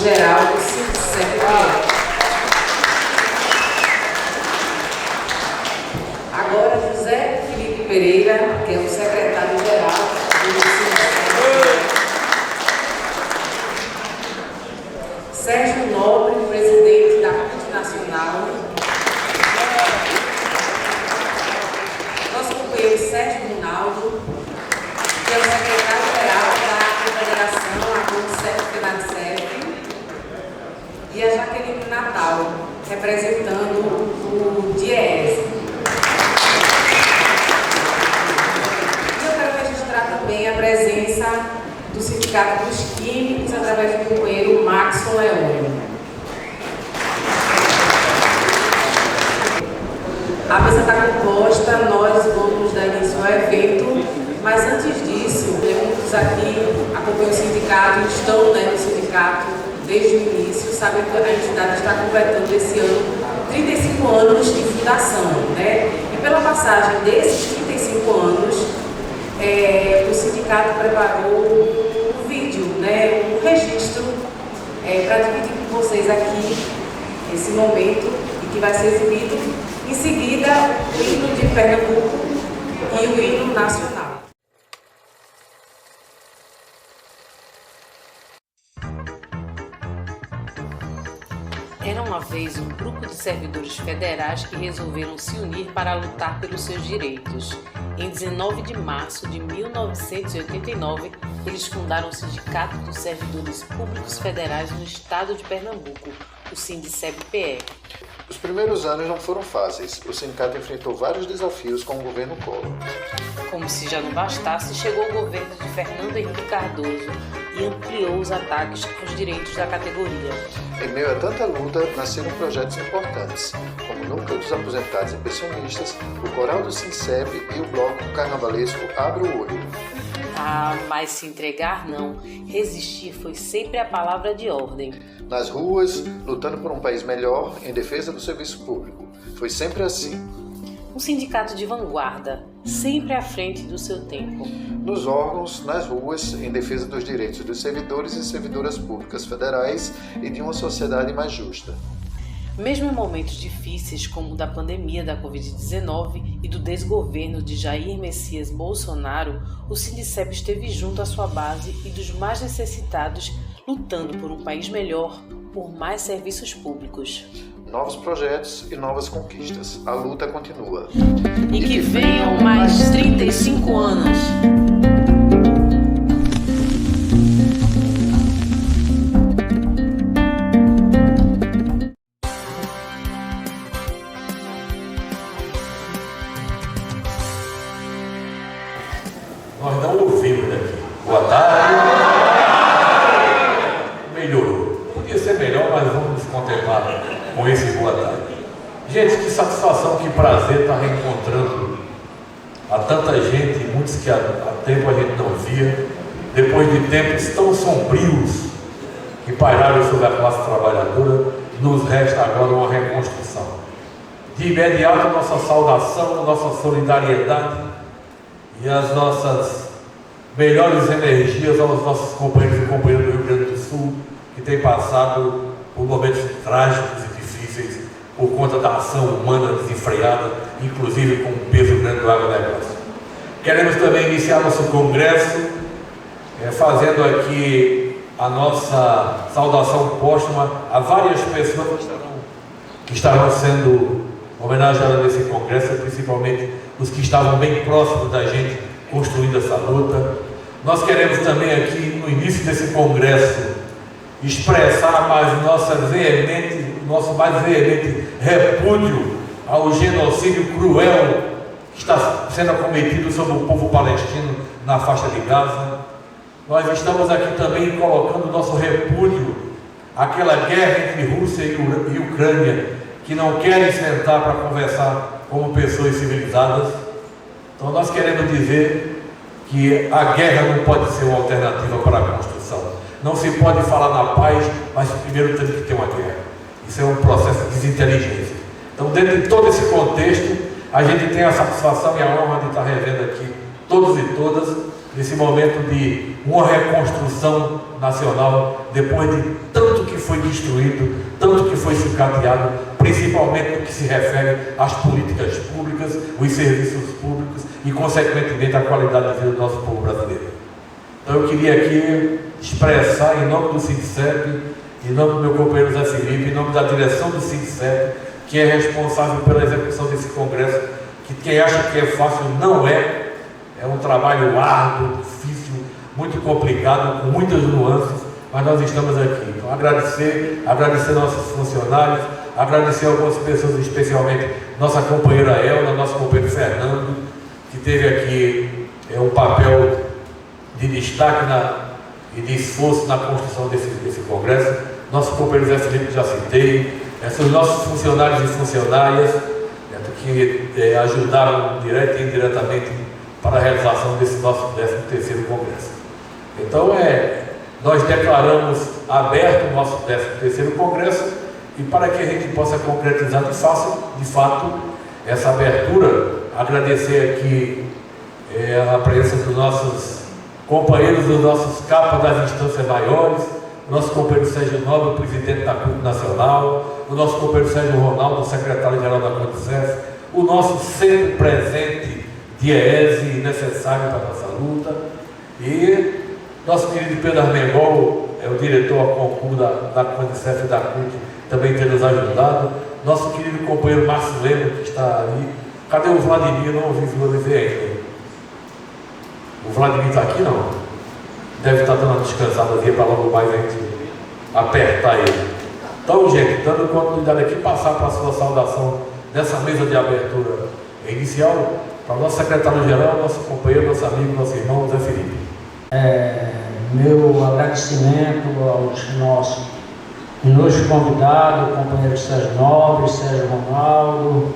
coordenador-geral do SINDICEP-PE. Agora, José Felipe Pereira, que é o secretário-geral do SINDICEP-PE. Sérgio Nobre, presidente da multinacional. Nosso companheiro Sérgio Rinaldo, que é o secretário-geral da Confederação ACONCEP-FENADCEP, e a Jaqueline Natal, representando o DIEESE. E eu quero registrar também a presença do Sindicato dos Químicos, através do companheiro Maxon Leone. A mesa está composta, nós vamos dar início ao evento, mas antes disso, muitos aqui acompanham o sindicato, estão no sindicato desde o início, sabem que a entidade está completando esse ano 35 anos de fundação, né? E pela passagem desses 35 anos, o sindicato preparou um vídeo, né, um registro para dividir com vocês aqui esse momento e que vai ser exibido em seguida o hino de Pernambuco e o hino nacional. Era uma vez um grupo de servidores federais que resolveram se unir para lutar pelos seus direitos. Em 19 de março de 1989, eles fundaram o Sindicato dos Servidores Públicos Federais no estado de Pernambuco, o SINDICEP-PE. Os primeiros anos não foram fáceis. O sindicato enfrentou vários desafios com o governo Collor. Como se já não bastasse, chegou o governo de Fernando Henrique Cardoso e ampliou os ataques aos direitos da categoria. Em meio a tanta luta, nasceram projetos importantes, como o Núcleo dos Aposentados e Pensionistas, o Coral do SINCEP e o bloco carnavalesco Abra o Olho. Ah, mas se entregar não. Resistir foi sempre a palavra de ordem. Nas ruas, lutando por um país melhor, em defesa do serviço público. Foi sempre assim. Um sindicato de vanguarda, sempre à frente do seu tempo. Nos órgãos, nas ruas, em defesa dos direitos dos servidores e servidoras públicas federais e de uma sociedade mais justa. Mesmo em momentos difíceis como o da pandemia da Covid-19 e do desgoverno de Jair Messias Bolsonaro, o SINDICEP esteve junto à sua base e dos mais necessitados, lutando por um país melhor, por mais serviços públicos. Novos projetos e novas conquistas. A luta continua. E que venham mais 35 anos. Nós não ouvimos daqui. Boa tarde. Melhorou. Podia ser melhor, mas vamos nos contentar com esse boa tarde. Gente, que satisfação, que prazer estar reencontrando a tanta gente, muitos que há tempo a gente não via, depois de tempos tão sombrios que pairaram sobre a classe trabalhadora, nos resta agora uma reconstrução. De imediato, nossa saudação, nossa solidariedade e as nossas melhores energias aos nossos companheiros e companheiras do Rio Grande do Sul, que têm passado por momentos trágicos e difíceis por conta da ação humana desenfreada, inclusive com o peso grande do agronegócio. Queremos também iniciar nosso congresso fazendo aqui a nossa saudação póstuma a várias pessoas que estarão sendo homenageadas nesse congresso, principalmente os que estavam bem próximos da gente construindo essa luta. Nós queremos também aqui, no início desse congresso, expressar nosso mais veemente repúdio ao genocídio cruel que está sendo acometido sobre o povo palestino na faixa de Gaza. Nós estamos aqui também colocando nosso repúdio àquela guerra entre Rússia e Ucrânia, que não querem sentar para conversar como pessoas civilizadas. Então nós queremos dizer que a guerra não pode ser uma alternativa para a construção. Não se pode falar na paz, mas primeiro tem que ter uma guerra. Isso é um processo de desinteligência. Então, dentro de todo esse contexto, a gente tem a satisfação e a honra de estar revendo aqui todos e todas nesse momento de uma reconstrução nacional, depois de tanto que foi destruído, tanto que foi sucateado, principalmente no que se refere às políticas públicas, os serviços públicos e, consequentemente, a qualidade de vida do nosso povo brasileiro. Então eu queria aqui expressar, em nome do SINCEP, em nome do meu companheiro Zé Felipe, em nome da direção do SINCEP, que é responsável pela execução desse congresso, que quem acha que é fácil não é. É um trabalho árduo, difícil, muito complicado, com muitas nuances, mas nós estamos aqui. Então, agradecer nossos funcionários, agradecer algumas pessoas, especialmente nossa companheira Elna, nosso companheiro Fernando, que teve aqui um papel de destaque e de esforço na construção desse congresso. Nosso companheiro Zé Felipe, já citei, são os nossos funcionários e funcionárias que ajudaram direta e indiretamente para a realização desse nosso 13º Congresso. Então, nós declaramos aberto o nosso 13º Congresso e para que a gente possa concretizar de fato essa abertura, agradecer aqui a presença dos nossos companheiros, dos nossos capas das instâncias maiores, o nosso companheiro Sérgio Nobre, presidente da CUT Nacional, o nosso companheiro Sérgio Ronaldo, secretário-geral da CONICEF, o nosso sempre presente DIEESE, necessário para a nossa luta, e nosso querido Pedro Armengol, o diretor a concurso da CONICEF e da CUT, também tem nos ajudado, nosso querido companheiro Márcio Lemos, que está ali. Cadê o Vladimir? Não ouvi ver ainda. O Vladimir está aqui, não? Deve estar dando uma descansada para logo mais a gente apertar ele. Então, gente, dando continuidade aqui, passar para a sua saudação nessa mesa de abertura inicial, para o nosso secretário-geral, nosso companheiro, nosso amigo, nosso irmão, Zé Felipe. Meu agradecimento aos nossos convidados, o companheiro Sérgio Nobre, Sérgio Ronaldo,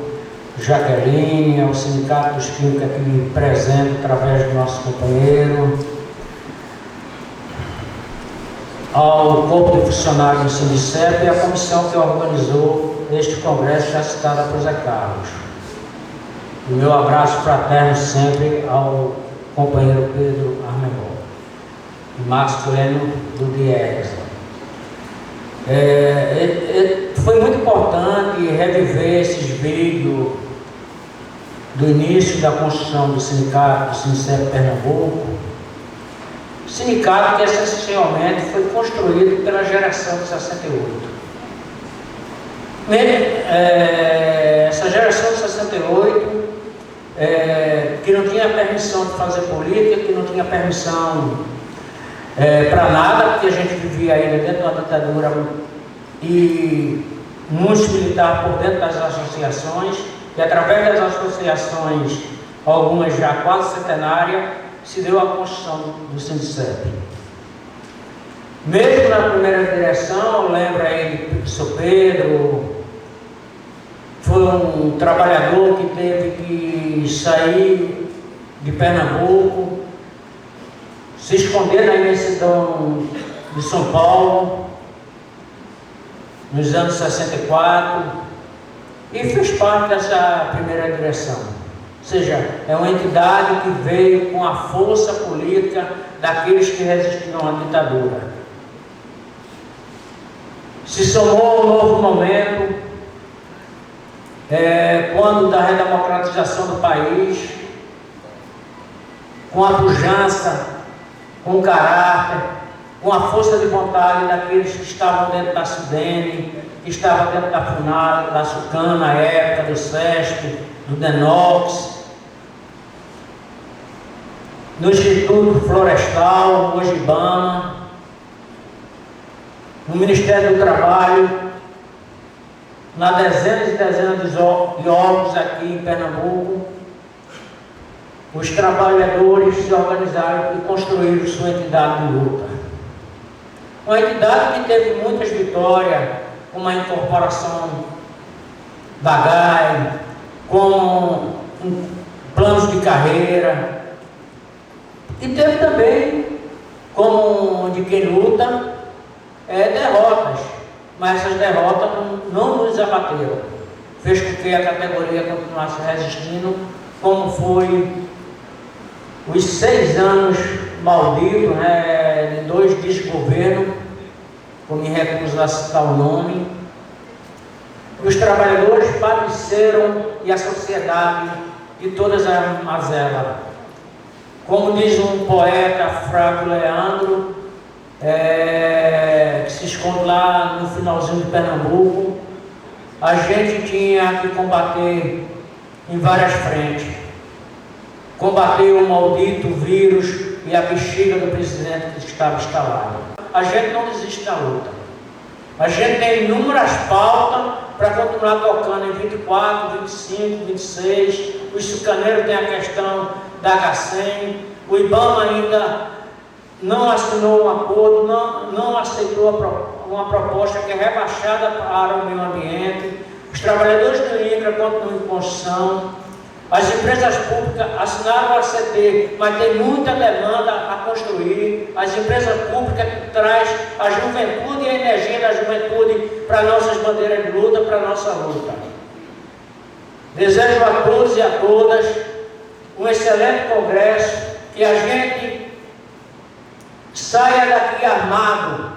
Jaqueline, ao Sindicato dos Químicos aqui presente através do nosso companheiro, ao corpo de funcionários do SINCEP e à comissão que organizou este congresso já citado por Zé Carlos. O meu abraço fraterno sempre ao companheiro Pedro Armengol e Márcio Leno do DIEESE. Foi muito importante reviver esses vídeos do início da construção do sindicato, do SINCEP Pernambuco, sindicato que essencialmente foi construído pela geração de 68. Essa geração de 68, que não tinha permissão de fazer política, que não tinha permissão para nada, porque a gente vivia ainda dentro da ditadura e muitos militares por dentro das associações, e através das associações, algumas já quase centenárias, se deu a construção do SINCEP. Mesmo na primeira direção, lembra aí do Sr. Pedro, foi um trabalhador que teve que sair de Pernambuco, se esconder na imensidão de São Paulo, nos anos 64, e fez parte dessa primeira direção. Ou seja, é uma entidade que veio com a força política daqueles que resistiram à ditadura. Se somou um novo momento, quando da redemocratização do país, com a pujança, com o caráter, com a força de vontade daqueles que estavam dentro da SUDENE, que estavam dentro da FUNAL, da SUCAN na época, do SESC, do DENOX, no Instituto Florestal, no IBAMA, no Ministério do Trabalho, na dezenas e dezenas de órgãos aqui em Pernambuco. Os trabalhadores se organizaram e construíram sua entidade de luta. Uma entidade que teve muitas vitórias, como a incorporação da GAI, com planos de carreira, e teve também, como de quem luta, derrotas, mas essas derrotas não nos abateram. Fez com que a categoria continuasse resistindo, como foi os 6 anos malditos, de 2 desgovernos, vou me recusar a citar o nome. Os trabalhadores padeceram e a sociedade de todas as mazelas. Como diz um poeta, Flávio Leandro, que se esconde lá no finalzinho de Pernambuco, a gente tinha que combater em várias frentes. Combater o maldito vírus e a bexiga do presidente que estava instalado. A gente não desiste da luta. A gente tem inúmeras pautas para continuar tocando em 24, 25, 26. Os sucaneiros têm a questão da H100. O IBAMA ainda não assinou um acordo, não aceitou uma proposta que é rebaixada para o meio ambiente. Os trabalhadores do INCRA continuam em construção. As empresas públicas assinaram o ACT, mas tem muita demanda a construir. As empresas públicas que trazem a juventude e a energia da juventude para nossas bandeiras de luta, para a nossa luta. Desejo a todos e a todas um excelente congresso, que a gente saia daqui armado,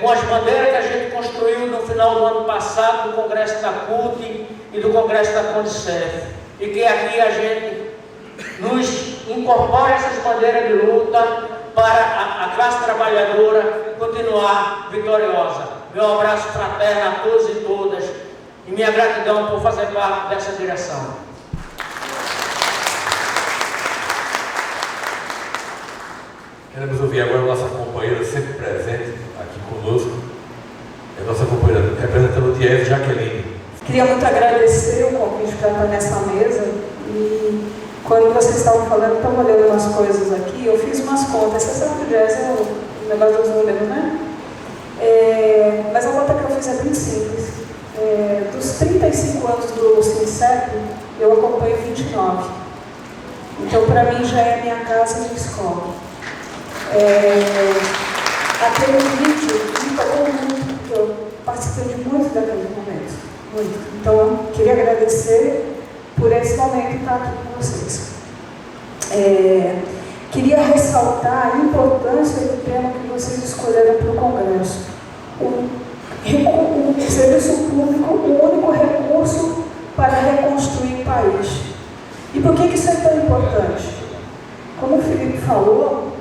com as bandeiras que a gente construiu no final do ano passado, do Congresso da CUT e do Congresso da Condicef, e que aqui a gente nos incorpore essas bandeiras de luta para a classe trabalhadora continuar vitoriosa. Meu abraço fraterno a todos e todas e minha gratidão por fazer parte dessa direção. Queremos ouvir agora a nossa companheira sempre presente aqui conosco, a nossa companheira representando o DIES, Jaqueline. Queria muito agradecer o convite para estar nessa mesa e quando vocês estavam falando, eu estava olhando umas coisas aqui, eu fiz umas contas. Você sabe que o jazz é o negócio dos números, né? Mas a conta que eu fiz é bem simples. Dos 35 anos do SINCEP, eu acompanho 29. Então, para mim, já é minha casa e minha escola. Aquele vídeo me tocou muito, porque eu participei de muito daquele momento. Muito. Então, eu queria agradecer por esse momento e estar aqui com vocês. Queria ressaltar a importância do tema que vocês escolheram para o Congresso. O serviço público, o único recurso para reconstruir o país. E por que isso é tão importante? Como o Felipe falou,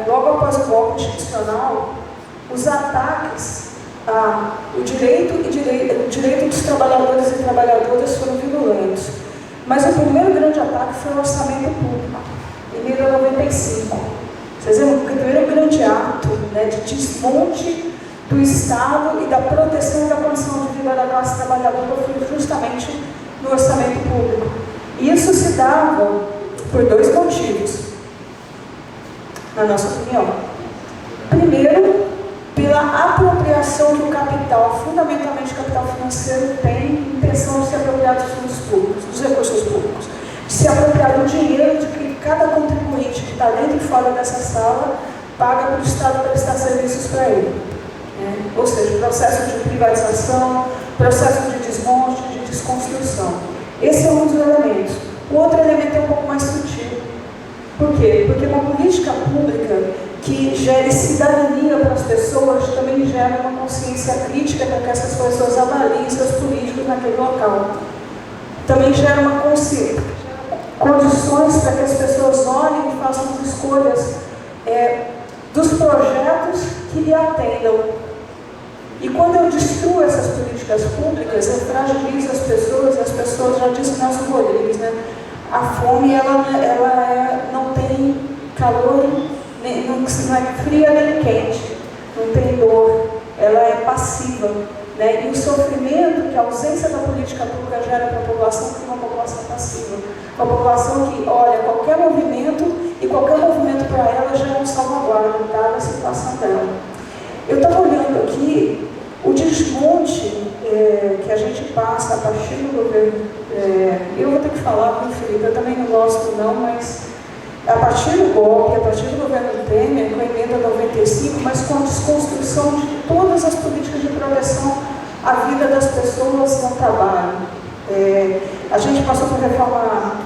logo após o golpe institucional, os ataques o direito dos trabalhadores e trabalhadoras foram violentos. Mas o primeiro grande ataque foi o orçamento público, em 1995. Vocês lembram que o primeiro grande ato, de desmonte do Estado e da proteção da condição de vida da classe trabalhadora foi justamente no orçamento público. E isso se dava por dois motivos, na nossa opinião. Primeiro, pela apropriação que o capital, fundamentalmente o capital financeiro, tem intenção de se apropriar dos fundos públicos, dos recursos públicos, de se apropriar do dinheiro de que cada contribuinte que está dentro e fora dessa sala paga para o Estado prestar serviços para ele. Ou seja, processo de privatização, processo de desmonte, de desconstrução. Esse é um dos elementos. O outro elemento é um pouco mais sutil. Por quê? Porque uma política pública que gere cidadania para as pessoas também gera uma consciência crítica para que essas pessoas avaliem seus políticos naquele local. Também gera uma consciência, condições para que as pessoas olhem e façam as escolhas dos projetos que lhe atendam. E quando eu destruo essas políticas públicas, eu fragilizo as pessoas, e as pessoas, já disse Nelson Rodrigues, a fome ela não tem calor, não é fria nem quente, não tem dor, ela é passiva. E o sofrimento que a ausência da política pública gera para a população é uma população passiva. Uma população que olha qualquer movimento e qualquer movimento para ela já é um salvaguarda da situação dela. Eu estava olhando aqui o desmonte que a gente passa a partir do governo. Eu vou ter que falar com o Felipe, eu também não gosto não, mas a partir do golpe, a partir do governo Temer, com a emenda 95, mas com a desconstrução de todas as políticas de proteção à vida das pessoas no trabalho. A gente passou por reforma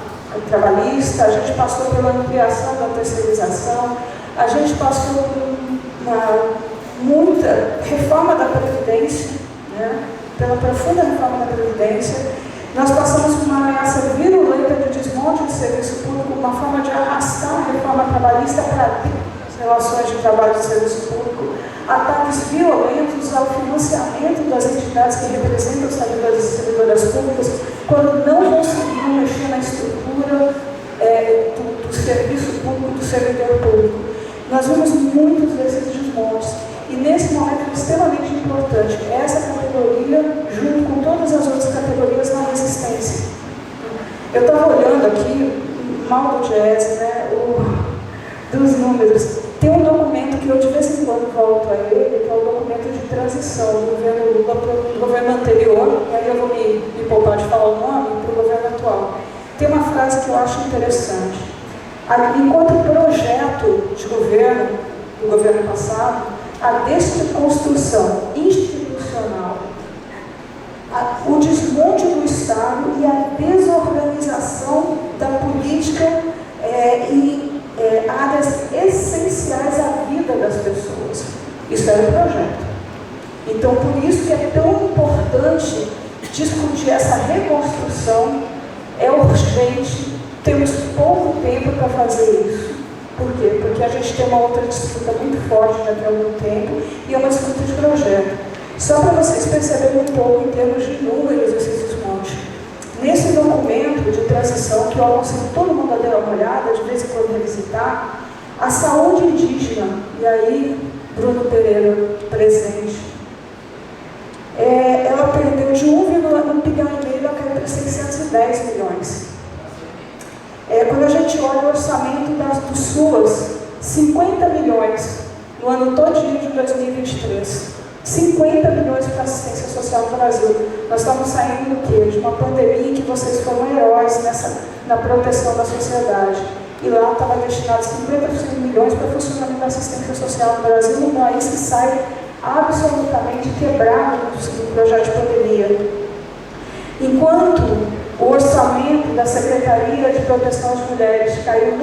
trabalhista, a gente passou pela ampliação da terceirização, a gente passou por muita reforma da Previdência, né? Pela profunda reforma da Previdência, nós passamos por uma ameaça virulenta de desmonte do serviço público, uma forma de arrastar a reforma trabalhista para as relações de trabalho do serviço público, ataques violentos ao financiamento das entidades que representam os servidores e servidoras públicas, quando não conseguiam mexer na estrutura do serviço público, do servidor público. Nós vimos muitos desses desmontes. E nesse momento é extremamente importante essa categoria, junto com todas as outras categorias na resistência. Eu estava olhando aqui, mal do Diese, né, dos números. Tem um documento que eu de vez em quando volto a ele, que é o documento de transição do governo Lula para o governo anterior, e aí eu vou me poupar de falar o nome, para o governo atual. Tem uma frase que eu acho interessante. Enquanto projeto de governo, do governo passado, a desconstrução institucional, o desmonte do Estado e a desorganização da política em áreas essenciais à vida das pessoas. Isso era o projeto. Então, por isso que é tão importante discutir essa reconstrução, é urgente, temos pouco tempo para fazer isso. Por quê? Porque a gente tem uma outra disputa muito forte daqui a algum tempo e é uma disputa de projeto. Só para vocês perceberem um pouco em termos de números esses desmontes. Nesse documento de transição, que eu aconselho todo mundo a dar uma olhada, de vez em quando revisitar, a saúde indígena, e aí Bruno Pereira presente, ela perdeu de 1,1 bilhão e meio, ela caiu para 610 milhões. Quando a gente olha o orçamento do SUAS, 50 milhões no ano todinho de 2023. 50 milhões para assistência social no Brasil. Nós estamos saindo do quê? De uma pandemia em que vocês foram heróis na proteção da sociedade. E lá estava destinado 50 milhões para o funcionamento da assistência social no Brasil, num país que sai absolutamente quebrado do projeto de pandemia. Enquanto o orçamento da Secretaria de Proteção às Mulheres caiu 90%,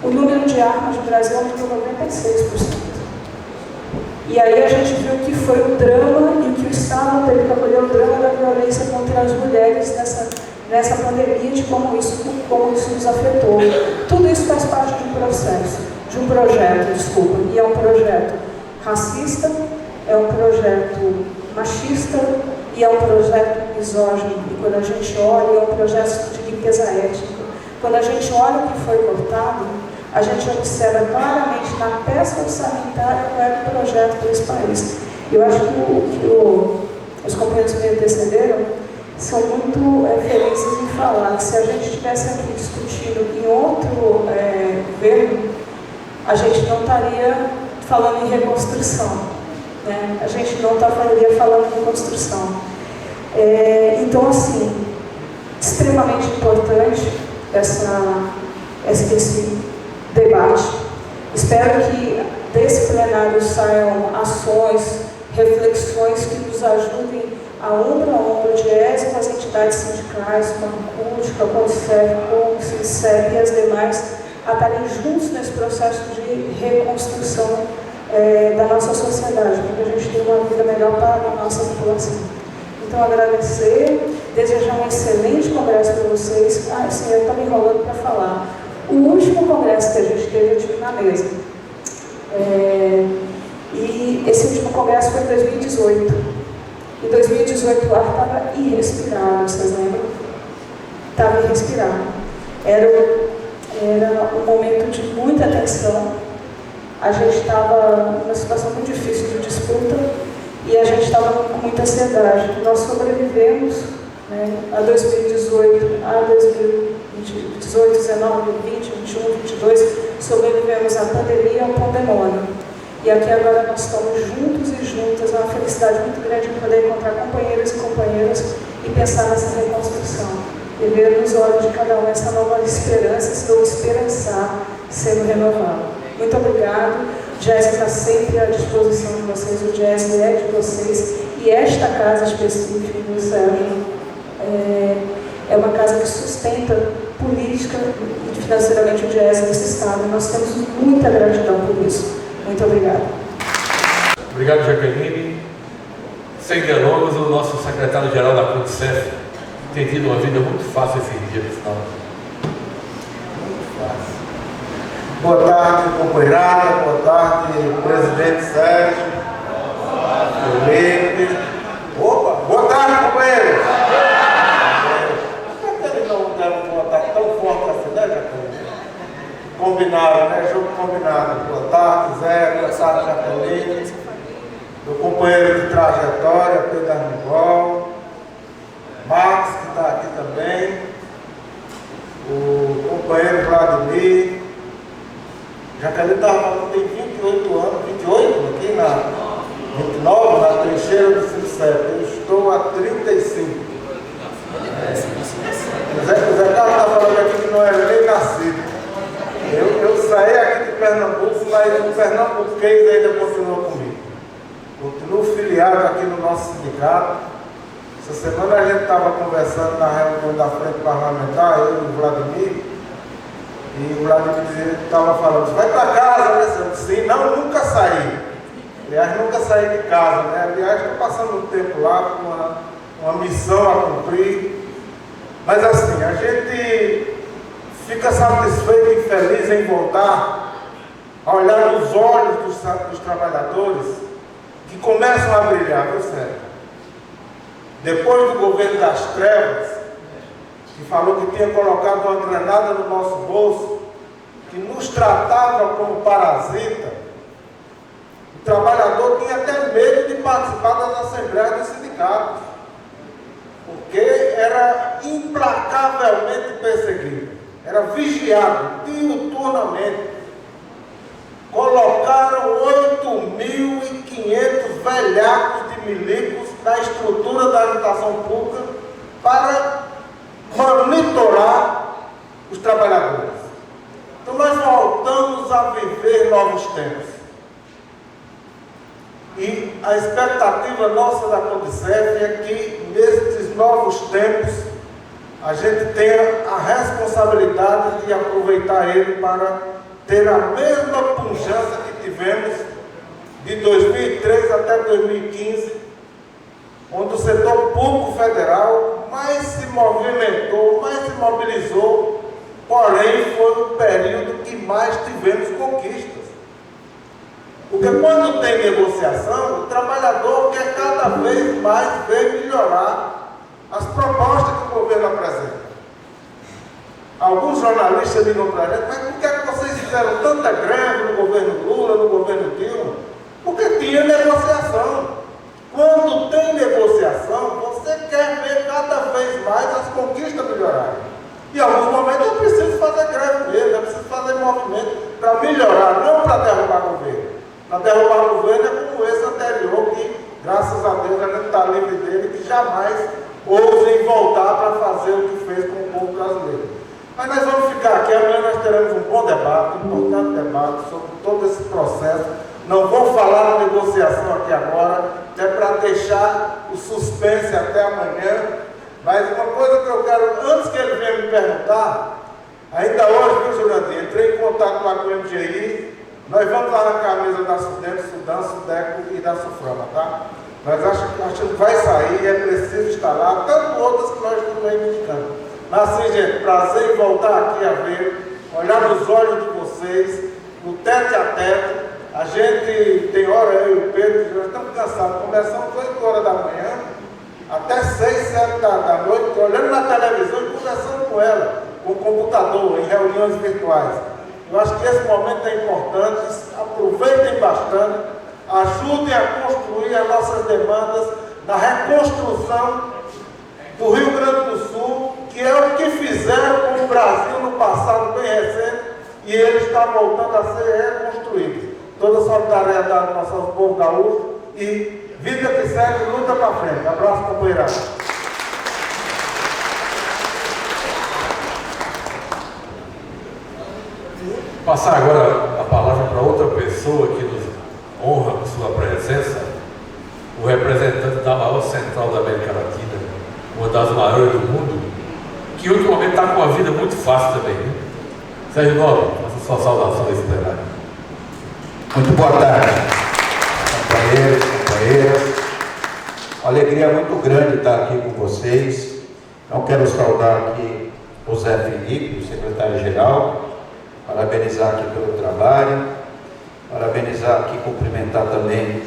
o número de armas no Brasil aumentou 96%. E aí a gente viu que foi o drama e que o Estado teve que acolher o drama da violência contra as mulheres nessa pandemia, de como isso nos afetou. Tudo isso faz parte de um processo, de um projeto, e é um projeto racista, é um projeto machista, e é um projeto misógino. E quando a gente olha, é um projeto de limpeza étnica. Quando a gente olha o que foi cortado, a gente observa claramente na peça orçamentária qual é o projeto para esse país. Eu acho que os companheiros que me antecederam são muito felizes em falar que se a gente estivesse aqui discutindo em outro governo, a gente não estaria falando em reconstrução. Né? A gente não estaria falando de construção. Então, assim, extremamente importante esse debate. Espero que desse plenário saiam ações, reflexões que nos ajudem a ombro, Diese, com as entidades sindicais, com a CUT, com a CONSEP, com o SINCEP e as demais, a estarem juntos nesse processo de reconstrução da nossa sociedade, para que a gente tenha uma vida melhor para a nossa população. Então, agradecer, desejar um excelente congresso para vocês. Sim, eu estou me enrolando para falar. O último congresso que a gente teve, eu tive na mesa. E esse último congresso foi em 2018. Em 2018 o ar estava irrespirável, vocês lembram? Estava irrespirável. Era um momento de muita tensão. A gente estava numa situação muito difícil de disputa e a gente estava com muita ansiedade. Nós sobrevivemos, né, a 2018, a 2018, 19, 20, 21, 22, sobrevivemos à pandemia e ao pandemônio. E aqui agora nós estamos juntos e juntas, é uma felicidade muito grande de poder encontrar companheiros e companheiras e pensar nessa reconstrução. E ver nos olhos de cada um essa nova esperança, esse novo esperançar sendo renovado. Muito obrigado. O Diese está sempre à disposição de vocês, o Diese é de vocês. E esta casa específica do Sérgio é uma casa que sustenta política e financeiramente onde é nesse Estado. Nós temos muita gratidão por isso. Muito obrigada. Obrigado, Jaqueline. Sem delongas, o nosso secretário-geral da CONDICEF tem tido uma vida muito fácil esses dias, final. Muito fácil. Boa tarde, companheirada. Boa tarde, presidente Sérgio. Felipe. Opa, boa tarde, companheiro. Por que ele não deve boa tarde tão forte assim, né, Jaqueline? Combinado, né? Jogo combinado. Boa tarde, Zé. Boa tarde, Jaqueline. Meu companheiro de trajetória, Pedro Armigol. Max, que está aqui também. O companheiro Vladimir. Jaqueline estava falando, tem 28 anos, 28 aqui na 29, na trincheira do Sincep. Eu estou há 35. O Zé Carlos está falando aqui que não era nem nascido. Eu saí aqui de Pernambuco, mas o pernambuquês ainda continuou comigo. Continuo filiado aqui no nosso sindicato. Essa semana a gente estava conversando na reunião da frente parlamentar, eu e o Vladimir, e o Vladimir estava falando, vai para casa, né? Eu disse, sim, não, nunca saí. Aliás, nunca saí de casa, né? Aliás, estou passando um tempo lá com uma missão a cumprir. Mas assim, a gente fica satisfeito e feliz em voltar a olhar nos olhos dos trabalhadores que começam a brilhar, viu, Sérgio? Depois do governo das trevas, que falou que tinha colocado uma granada no nosso bolso, que nos tratava como parasita, o trabalhador tinha até medo de participar das assembleias dos sindicatos, porque era implacavelmente perseguido, era vigiado diuturnamente. Colocaram 8.500 velhacos de milicos na estrutura da habitação pública para monitorar os trabalhadores. Então nós voltamos a viver novos tempos. E a expectativa nossa da CONDICEF é que nesses novos tempos a gente tenha a responsabilidade de aproveitar ele para ter a mesma pujança que tivemos de 2003 até 2015, onde o setor público federal mais se movimentou, mais se mobilizou, porém foi o período que mais tivemos conquistas. Porque quando tem negociação, o trabalhador quer cada vez mais ver melhorar as propostas que o governo apresenta. Alguns jornalistas ligam para a gente, mas por que vocês fizeram tanta greve no governo Lula, no governo Dilma? Porque tinha negociação. Quando tem negociação, você quer ver cada vez mais as conquistas melhorarem. E em alguns momentos é preciso fazer greve mesmo, é preciso fazer movimento para melhorar, não para derrubar o governo. Para derrubar o governo é como esse anterior, que graças a Deus a gente está livre dele, que jamais ousem voltar para fazer o que fez com o povo brasileiro. Mas nós vamos ficar aqui, amanhã nós teremos um bom debate, um importante debate sobre todo esse processo. Não vou falar na negociação aqui agora, é para deixar o suspense até amanhã. Mas uma coisa que eu quero, antes que ele venha me perguntar, ainda hoje, viu, Jurandir, entrei em contato lá com o MGI, nós vamos lá na camisa da Sudene, Sudam, Sudeco e da Suframa, tá? Mas acho que vai sair, é preciso estar lá, tanto outras que nós estamos reivindicando. Mas assim, gente, prazer em voltar aqui a ver, olhar nos olhos de vocês, no tete a tete. A gente tem hora, eu e o Pedro, nós estamos cansados, começamos 8 horas da manhã, até 6, 7 da noite, olhando na televisão e conversando com ela, com o computador, em reuniões virtuais. Eu acho que esse momento é importante, aproveitem bastante, ajudem a construir as nossas demandas na reconstrução do Rio Grande do Sul, que é o que fizeram com o Brasil no passado bem recente, e ele está voltando a ser reconstruído. Toda a solidariedade do nosso povo gaúcho e vida que segue, luta para frente. Abraço, companheirada. Passar agora a palavra para outra pessoa que nos honra com sua presença, o representante da maior central da América Latina, uma das maiores do mundo, que ultimamente está com uma vida muito fácil também, né? Sérgio Nobre, faça sua saudação a esse plenário. Muito boa tarde, companheiros, companheiras. Uma alegria muito grande estar aqui com vocês. Então, quero saudar aqui o Zé Felipe, o secretário-geral, parabenizar aqui pelo trabalho, parabenizar aqui, cumprimentar também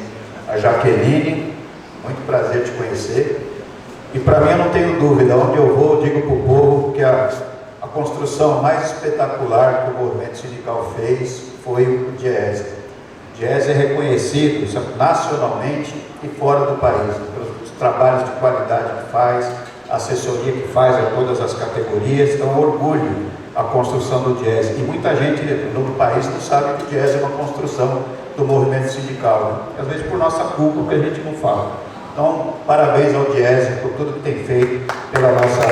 a Jaqueline, muito prazer te conhecer. E para mim, eu não tenho dúvida, onde eu vou, eu digo para o povo que a construção mais espetacular que o movimento sindical fez foi o Diese. O Diese é reconhecido nacionalmente e fora do país, pelos trabalhos de qualidade que faz, a assessoria que faz a todas as categorias. Então, eu orgulho a construção do Diese. E muita gente no país não sabe que o Diese é uma construção do movimento sindical, né? Às vezes por nossa culpa, porque a gente não fala. Então, parabéns ao Diese por tudo que tem feito pela nossa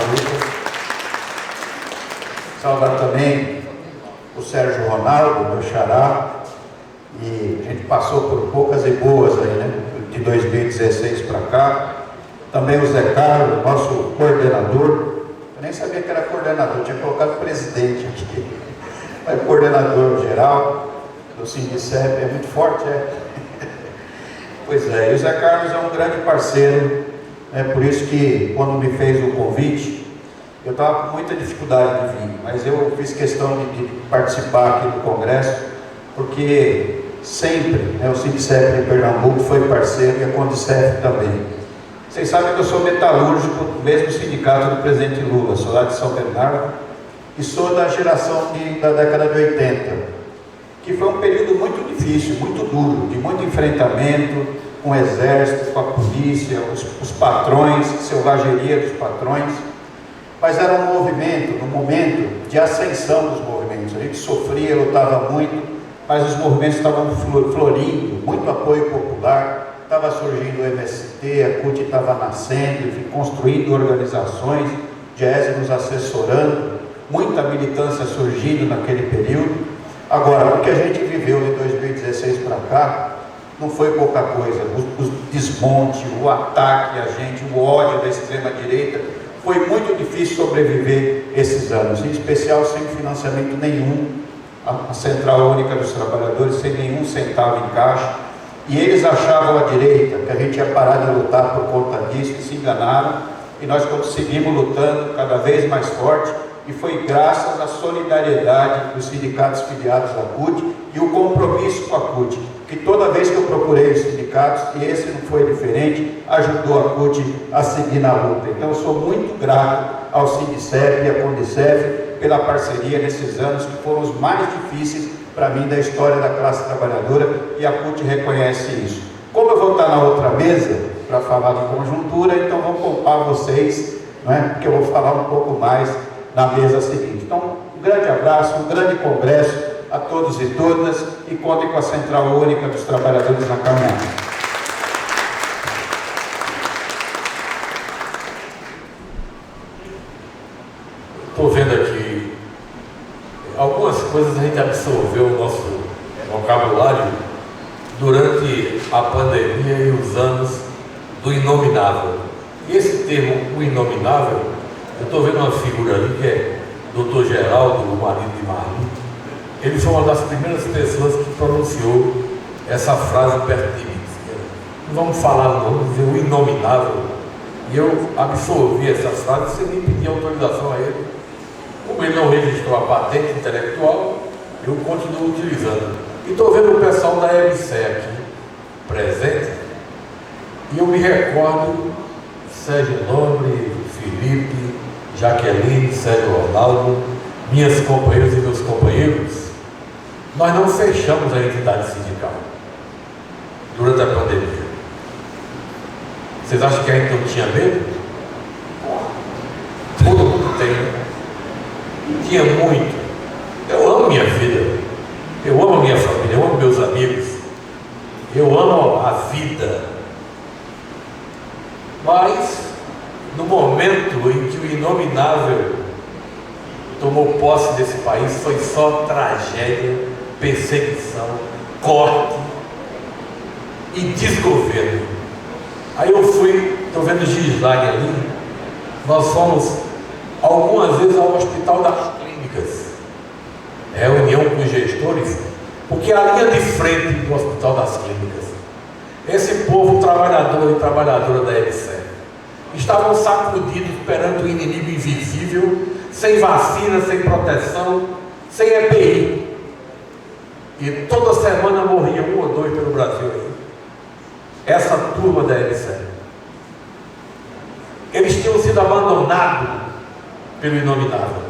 luta. Saudar também o Sérgio Ronaldo, meu xará, e a gente passou por poucas e boas aí, né? De 2016 para cá. Também o Zé Carlos, nosso coordenador. Eu nem sabia que era coordenador, tinha colocado presidente aqui. Mas coordenador geral do Sindicep, é muito forte, é? Pois é, e o Zé Carlos é um grande parceiro, né? Por isso que quando me fez o convite, eu estava com muita dificuldade de vir, mas eu fiz questão de participar aqui do Congresso, porque sempre, né, o Sindicep em Pernambuco foi parceiro e a Condicef também. Vocês sabem que eu sou metalúrgico do mesmo sindicato do presidente Lula, sou lá de São Bernardo, e sou da geração da década de 80, que foi um período muito difícil, muito duro, de muito enfrentamento com o exército, com a polícia, os patrões, selvageria dos patrões, mas era um movimento, um momento de ascensão dos movimentos. A gente sofria, lutava muito, mas os movimentos estavam florindo, muito apoio popular, estava surgindo o MST, a CUT estava nascendo, enfim, construindo organizações, Diese nos assessorando, muita militância surgindo naquele período. Agora, o que a gente viveu de 2016 para cá não foi pouca coisa. O desmonte, o ataque a gente, o ódio da extrema-direita, foi muito difícil sobreviver esses anos, em especial sem financiamento nenhum, a Central Única dos Trabalhadores sem nenhum centavo em caixa, e eles achavam à direita que a gente ia parar de lutar por conta disso, e se enganaram, e nós conseguimos lutando cada vez mais forte. E foi graças à solidariedade dos sindicatos filiados à CUT e o compromisso com a CUT, que toda vez que eu procurei os sindicatos, e esse não foi diferente, ajudou a CUT a seguir na luta. Então eu sou muito grato ao Sindicep e à Condicef pela parceria nesses anos que foram os mais difíceis para mim da história da classe trabalhadora, e a CUT reconhece isso. Como eu vou estar na outra mesa para falar de conjuntura, então vou poupar vocês, né, porque eu vou falar um pouco mais na mesa seguinte. Então, um grande abraço, um grande congresso a todos e todas, e contem com a Central Única dos Trabalhadores na caminhada. Estou vendo aqui algumas coisas a gente absorveu no nosso vocabulário durante a pandemia e os anos do inominável. E esse termo, o inominável, eu estou vendo uma figura ali que é Dr. Geraldo, o marido de Marli. Ele foi uma das primeiras pessoas que pronunciou essa frase perto de mim. Não vamos falar o nome, dizer o inominável. E eu absorvi essa frase sem nem pedir autorização a ele. Como ele não registrou a patente intelectual, eu continuo utilizando. E estou vendo o pessoal da EBSE aqui presente, e eu me recordo Sérgio Nobre, Felipe, Jaqueline, Sérgio Ronaldo, minhas companheiras e meus companheiros. Nós não fechamos a entidade sindical durante a pandemia. Vocês acham que a gente não tinha medo? Todo mundo tem. Tinha muito. Eu amo minha vida, eu amo minha família, eu amo meus amigos, eu amo a vida. Mas, no momento em que o inominável tomou posse desse país, foi só tragédia, perseguição, corte e desgoverno. Aí eu fui, estou vendo o Gislaine ali, nós fomos algumas vezes ao Hospital das Clínicas, reunião com os gestores, porque a linha de frente do Hospital das Clínicas, esse povo trabalhador e trabalhadora da EBSER, estavam sacudidos perante o inimigo invisível, sem vacina, sem proteção, sem EPI. E toda semana morria 1 ou 2 pelo Brasil aí. Essa turma da EBSER. Eles tinham sido abandonados pelo inominável.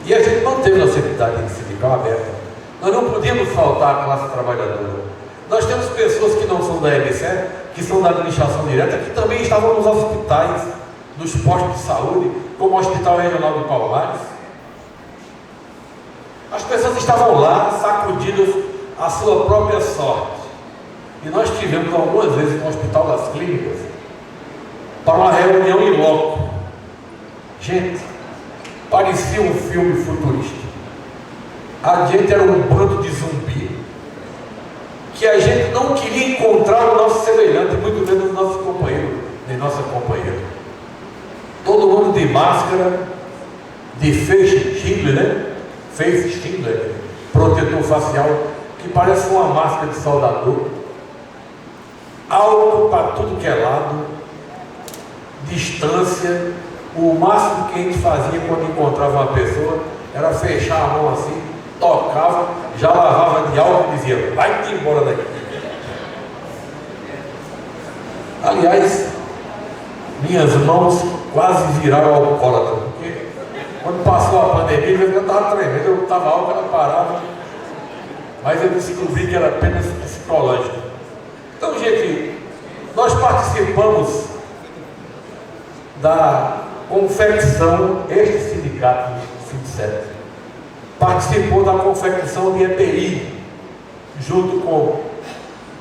E a gente manteve a nossa atividade sindical aberta. Nós não podíamos faltar à classe trabalhadora. Nós temos pessoas que não são da EBSER, que são da administração direta, que também estavam nos hospitais, nos postos de saúde, como o Hospital Regional do Palmares. As pessoas estavam lá, sacudidas à sua própria sorte. E nós tivemos algumas vezes no Hospital das Clínicas para uma reunião em loco. Gente, parecia um filme futurista. A gente era um bando de zumbi, que a gente não queria encontrar o nosso semelhante, muito menos o nosso companheiro, nem nossa companheira. Todo mundo de máscara, de face Schindler, né? Face Schindler, protetor facial, que parece uma máscara de soldador, álcool para tudo que é lado, distância. O máximo que a gente fazia quando encontrava uma pessoa era fechar a mão assim, tocava, já lavava de álcool e dizia: vai-te embora daqui. Aliás, minhas mãos quase viraram alcoólatra, porque quando passou a pandemia eu estava tremendo, eu estava álcool, ela parava, mas eu descobri que era apenas psicológico. Então, gente, nós participamos da confecção, este sindicato, o Sindicep, participou da confecção de EPI, junto com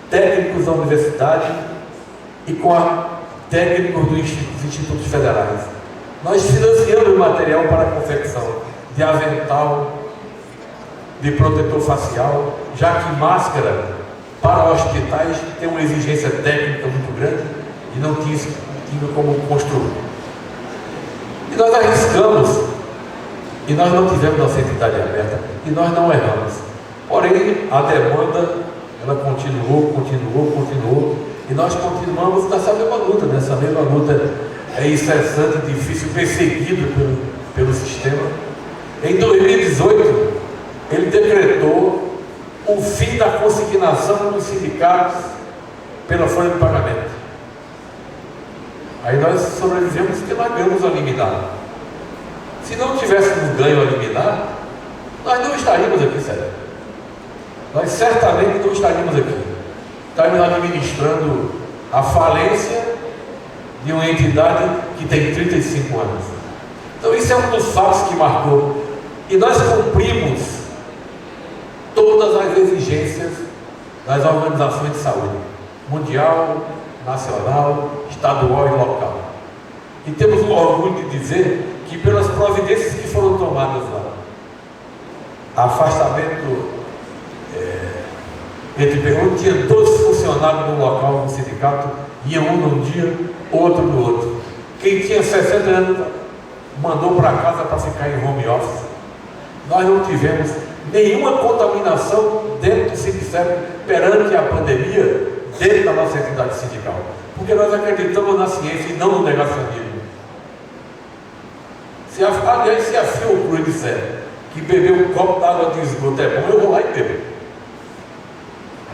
técnicos da universidade e com técnicos dos institutos federais. Nós financiamos material para a confecção de avental, de protetor facial, já que máscara para hospitais tem uma exigência técnica muito grande e não tinha como construir. E nós arriscamos, e nós não tivemos nossa entidade aberta, e nós não erramos. Porém, a demanda, ela continuou, e nós continuamos nessa mesma luta, é incessante, difícil, perseguido pelo sistema. Em 2018, ele decretou o fim da consignação dos sindicatos pela folha de pagamento. Aí nós sobrevivemos porque nós ganhamos a liminar. Se não tivéssemos ganho a liminar, nós não estaríamos aqui, sério. Nós certamente não estaríamos aqui. Estaríamos administrando a falência de uma entidade que tem 35 anos. Então isso é um dos fatos que marcou. E nós cumprimos todas as exigências das organizações de saúde, mundial, nacional, estadual e local. E temos o orgulho de dizer que pelas providências que foram tomadas lá, afastamento onde tinha 12 funcionários no local no sindicato, ia um num dia, outro no outro. Quem tinha 60 anos mandou para casa para ficar em home office. Nós não tivemos nenhuma contaminação dentro do Sindicep perante a pandemia, dentro da nossa entidade sindical, porque nós acreditamos na ciência e não no negacionismo. Aliás, se a Fiocruz disser que beber um copo d'água de esgoto é bom, eu vou lá e bebo.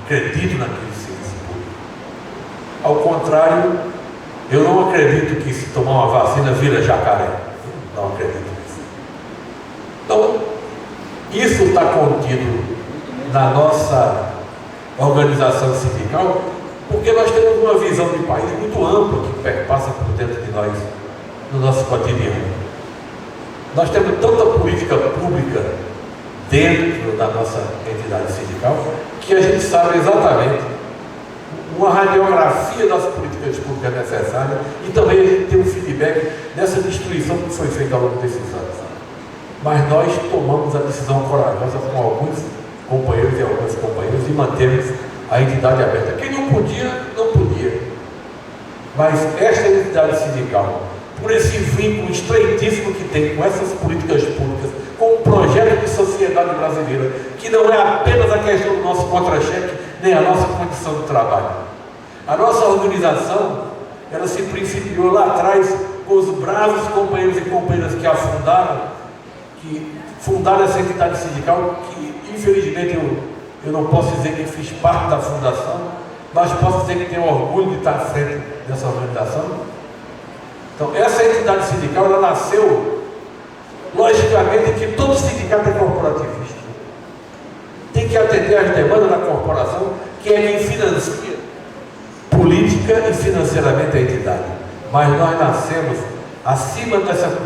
Acredito naquilo ciência pública. Ao contrário, eu não acredito que se tomar uma vacina vira jacaré. Eu não acredito nisso. Então, isso está contido na nossa organização sindical, porque nós temos uma visão de país muito ampla que perpassa por dentro de nós, no nosso cotidiano. Nós temos tanta política pública dentro da nossa entidade sindical que a gente sabe exatamente uma radiografia das políticas públicas necessárias e também a gente tem um feedback dessa destruição que foi feita ao longo desses anos. Mas nós tomamos a decisão corajosa com alguns companheiros e algumas companheiras e mantemos a entidade aberta. Quem não podia, não podia. Mas esta entidade sindical, por esse vínculo estreitíssimo que tem com essas políticas públicas, com um projeto de sociedade brasileira, que não é apenas a questão do nosso contra-cheque, nem a nossa condição de trabalho. A nossa organização, ela se principiou lá atrás com os bravos companheiros e companheiras que a fundaram essa entidade sindical, que infelizmente eu não posso dizer que fiz parte da fundação, mas posso dizer que tenho orgulho de estar à frente dessa organização. Então, essa entidade sindical, ela nasceu, logicamente, que todo sindicato é corporativista. Tem que atender às demandas da corporação, que é quem financia política e financeiramente a entidade. Mas nós nascemos acima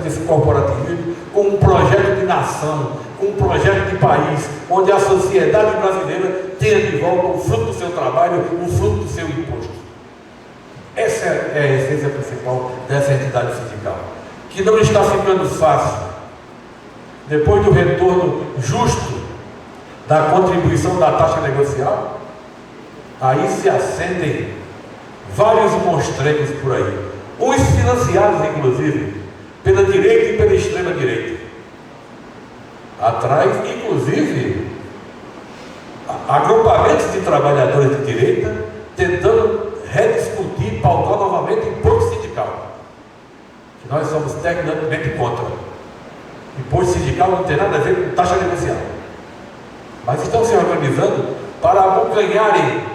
desse corporativismo com um projeto de nação, com um projeto de país, onde a sociedade brasileira tenha de volta o fruto do seu trabalho, o fruto do seu imposto. Essa é a essência principal dessa entidade sindical, que não está ficando fácil. Depois do retorno justo da contribuição da taxa negocial, aí se acendem vários monstrenhos por aí, uns financiados inclusive pela direita e pela extrema direita, atrás inclusive agrupamentos de trabalhadores de direita tentando rediscutir e pautar novamente o imposto sindical, que nós somos tecnicamente contra. Imposto sindical não tem nada a ver com taxa negocial, mas estão se organizando para abocanharem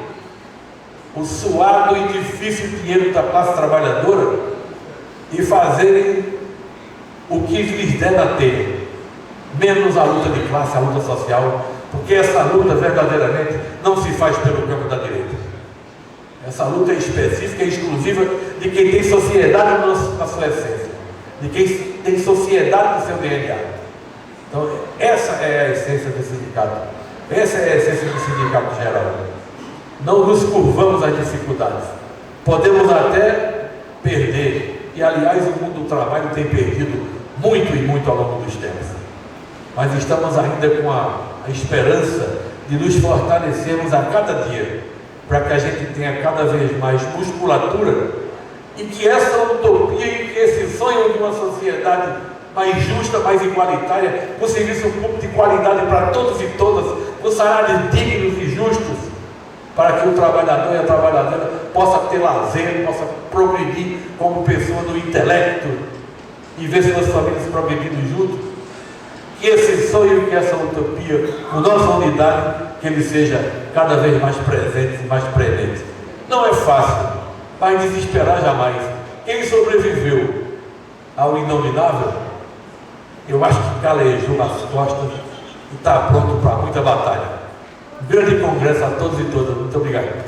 o suado e difícil dinheiro da classe trabalhadora e fazerem o que lhes der na telha, menos a luta de classe, a luta social, porque essa luta verdadeiramente não se faz pelo campo da direita. Essa luta é específica e exclusiva de quem tem sociedade na sua essência, de quem tem sociedade no seu DNA. Então, essa é a essência do sindicato. Essa é a essência do sindicato geral. Não nos curvamos às dificuldades. Podemos até perder, e aliás o mundo do trabalho tem perdido muito e muito ao longo dos tempos. Mas estamos ainda com a esperança de nos fortalecermos a cada dia, para que a gente tenha cada vez mais musculatura e que essa utopia e que esse sonho de uma sociedade mais justa, mais igualitária, com serviço público de qualidade para todos e todas, com salários dignos e justos, para que o trabalhador e a trabalhadora possa ter lazer, possa progredir como pessoa no intelecto e ver suas famílias progredindo juntos. Que esse sonho, que essa utopia, com nossa unidade, que ele seja cada vez mais presente e mais premente. Não é fácil, mas desesperar jamais. Quem sobreviveu ao inominável, eu acho que calejou nas costas e está pronto para muita batalha. Grande congresso a todos e todas. Muito obrigado.